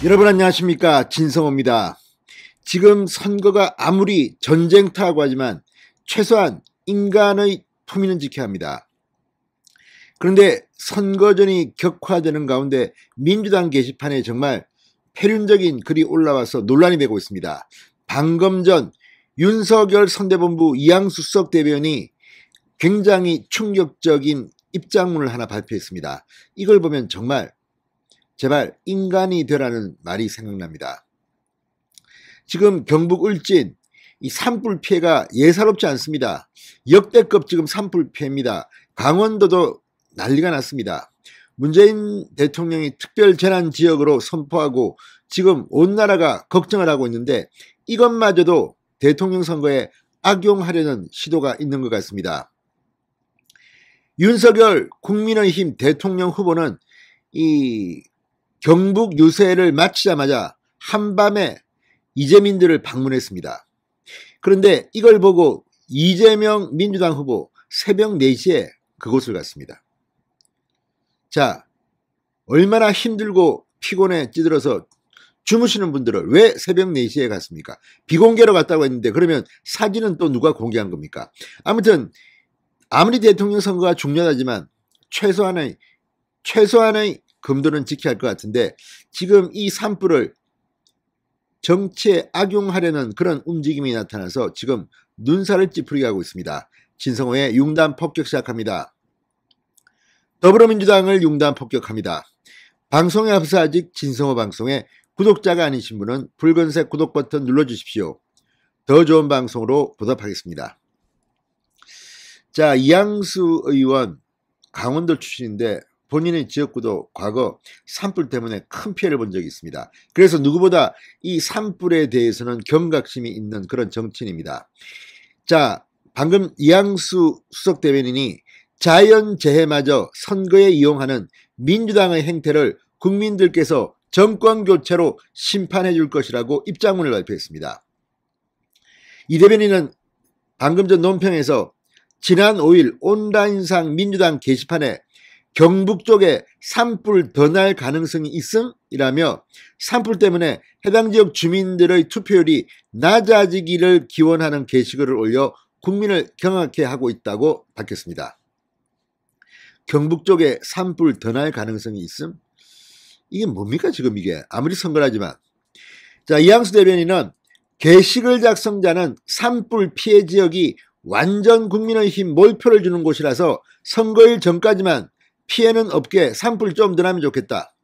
여러분 안녕하십니까, 진성호입니다. 지금 선거가 아무리 전쟁터라고 하지만 최소한 인간의 품위는 지켜야 합니다. 그런데 선거전이 격화되는 가운데 민주당 게시판에 정말 폐륜적인 글이 올라와서 논란이 되고 있습니다. 방금 전 윤석열 선대본부 이양수 수석 대변인이 굉장히 충격적인 입장문을 하나 발표했습니다. 이걸 보면 정말 제발 인간이 되라는 말이 생각납니다. 지금 경북 울진 이 산불 피해가 예사롭지 않습니다. 역대급 지금 산불 피해입니다. 강원도도 난리가 났습니다. 문재인 대통령이 특별재난지역으로 선포하고 지금 온 나라가 걱정을 하고 있는데 이것마저도 대통령 선거에 악용하려는 시도가 있는 것 같습니다. 윤석열 국민의힘 대통령 후보는 이 경북 유세를 마치자마자 한밤에 이재민들을 방문했습니다. 그런데 이걸 보고 이재명 민주당 후보 새벽 4시에 그곳을 갔습니다. 자, 얼마나 힘들고 피곤에 찌들어서 주무시는 분들을 왜 새벽 4시에 갔습니까? 비공개로 갔다고 했는데 그러면 사진은 또 누가 공개한 겁니까? 아무튼 아무리 대통령 선거가 중요하지만 최소한의 금도는 지켜야 할 것 같은데 지금 이 산불을 정치에 악용하려는 그런 움직임이 나타나서 지금 눈살을 찌푸리게 하고 있습니다. 진성호의 융단 폭격 시작합니다. 더불어민주당을 융단 폭격합니다. 방송에 앞서 아직 진성호 방송에 구독자가 아니신 분은 붉은색 구독 버튼 눌러주십시오. 더 좋은 방송으로 보답하겠습니다. 자, 이양수 의원 강원도 출신인데 본인의 지역구도 과거 산불 때문에 큰 피해를 본 적이 있습니다. 그래서 누구보다 이 산불에 대해서는 경각심이 있는 그런 정치인입니다. 자, 방금 이양수 수석 대변인이 자연재해마저 선거에 이용하는 민주당의 행태를 국민들께서 정권교체로 심판해 줄 것이라고 입장문을 발표했습니다. 이 대변인은 방금 전 논평에서 지난 5일 온라인상 민주당 게시판에 경북 쪽에 산불 더 날 가능성이 있음이라며 산불 때문에 해당 지역 주민들의 투표율이 낮아지기를 기원하는 게시글을 올려 국민을 경악해 하고 있다고 밝혔습니다. 경북 쪽에 산불 더 날 가능성이 있음? 이게 뭡니까 지금 이게 아무리 선거라지만. 자, 이양수 대변인은 게시글 작성자는 산불 피해 지역이 완전 국민의힘 몰표를 주는 곳이라서 선거일 전까지만 피해는 없게 산불 좀 더 나면 좋겠다.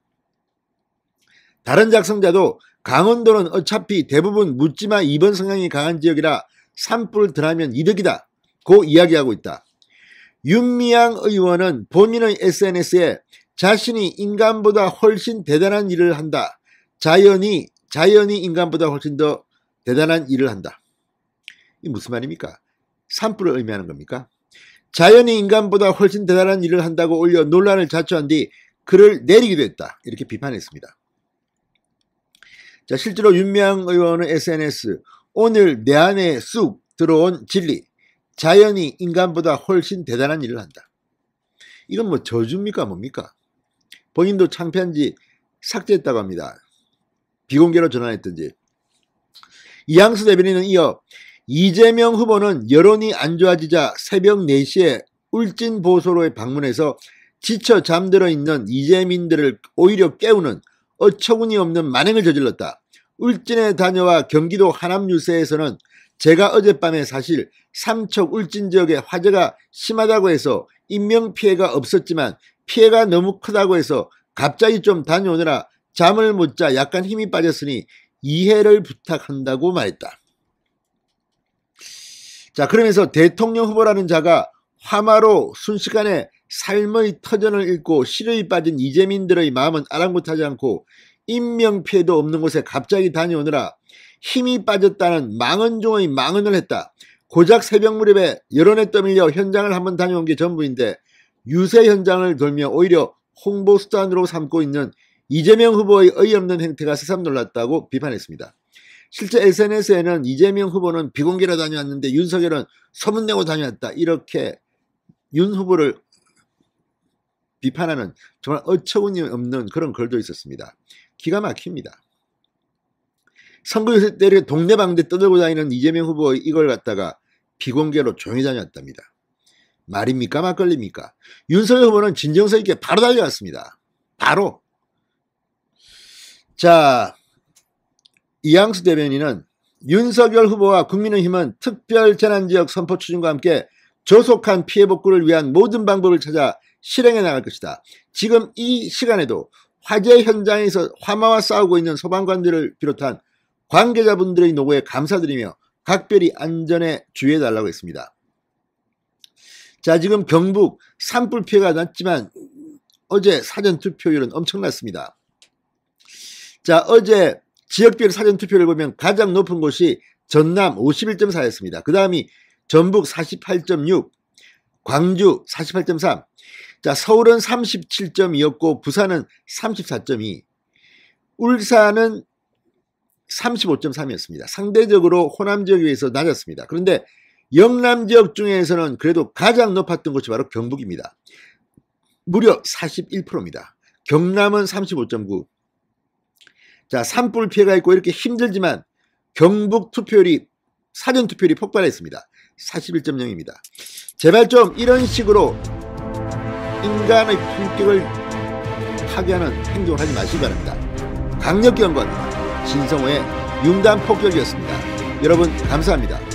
다른 작성자도 강원도는 어차피 대부분 묻지마 2번 성향이 강한 지역이라 산불 더 나면 이득이다 고 이야기하고 있다. 윤미향 의원은 본인의 SNS에 자신이 인간보다 훨씬 대단한 일을 한다. 자연이 인간보다 훨씬 더 대단한 일을 한다. 이게 무슨 말입니까? 산불을 의미하는 겁니까? 자연이 인간보다 훨씬 대단한 일을 한다고 올려 논란을 자초한 뒤 글을 내리기도 했다. 이렇게 비판했습니다. 자, 실제로 윤미향 의원의 SNS 오늘 내 안에 쑥 들어온 진리. 자연이 인간보다 훨씬 대단한 일을 한다. 이건 뭐 저주입니까 뭡니까? 본인도 창피한지 삭제했다고 합니다. 비공개로 전환했든지. 이양수 대변인은 이어 이재명 후보는 여론이 안 좋아지자 새벽 4시에 울진 보소로에 방문해서 지쳐 잠들어 있는 이재민들을 오히려 깨우는 어처구니 없는 만행을 저질렀다. 울진에 다녀와 경기도 하남 유세에서는 제가 어젯밤에 사실 삼척 울진 지역에 화재가 심하다고 해서 인명피해가 없었지만 피해가 너무 크다고 해서 갑자기 좀 다녀오느라 잠을 못 자 약간 힘이 빠졌으니 이해를 부탁한다고 말했다. 자, 그러면서 대통령 후보라는 자가 화마로 순식간에 삶의 터전을 잃고 시름이 빠진 이재민들의 마음은 아랑곳하지 않고 인명피해도 없는 곳에 갑자기 다녀오느라 힘이 빠졌다는 망언 중의 망언을 했다. 고작 새벽 무렵에 여론에 떠밀려 현장을 한번 다녀온 게 전부인데 유세 현장을 돌며 오히려 홍보 수단으로 삼고 있는 이재명 후보의 어이없는 행태가 새삼 놀랐다고 비판했습니다. 실제 SNS에는 이재명 후보는 비공개로 다녀왔는데 윤석열은 소문내고 다녀왔다. 이렇게 윤 후보를 비판하는 정말 어처구니 없는 그런 글도 있었습니다. 기가 막힙니다. 선거에서 때리게 동네방네 떠들고 다니는 이재명 후보 이걸 갖다가 비공개로 조용히 다녔답니다. 말입니까 막걸리입니까? 윤석열 후보는 진정성 있게 바로 달려왔습니다. 바로. 자, 이양수 대변인은 윤석열 후보와 국민의힘은 특별재난지역 선포 추진과 함께 조속한 피해 복구를 위한 모든 방법을 찾아 실행해 나갈 것이다. 지금 이 시간에도 화재 현장에서 화마와 싸우고 있는 소방관들을 비롯한 관계자분들의 노고에 감사드리며 각별히 안전에 주의해달라고 했습니다. 자, 지금 경북 산불 피해가 났지만 어제 사전투표율은 엄청났습니다. 자, 어제 지역별 사전투표를 보면 가장 높은 곳이 전남 51.4였습니다. 그 다음이 전북 48.6, 광주 48.3, 자, 서울은 37.2였고 부산은 34.2, 울산은 35.3이었습니다. 상대적으로 호남 지역에 비해서 낮았습니다. 그런데 영남 지역 중에서는 그래도 가장 높았던 곳이 바로 경북입니다. 무려 41%입니다. 경남은 35.9. 자, 산불 피해가 있고 이렇게 힘들지만 경북 투표율이 사전투표율이 폭발했습니다. 41.0입니다. 제발 좀 이런 식으로 인간의 품격을 파괴하는 행동을 하지 마시기 바랍니다. 강력기 연구원입니다. 진성호의 융단 폭격이었습니다. 여러분 감사합니다.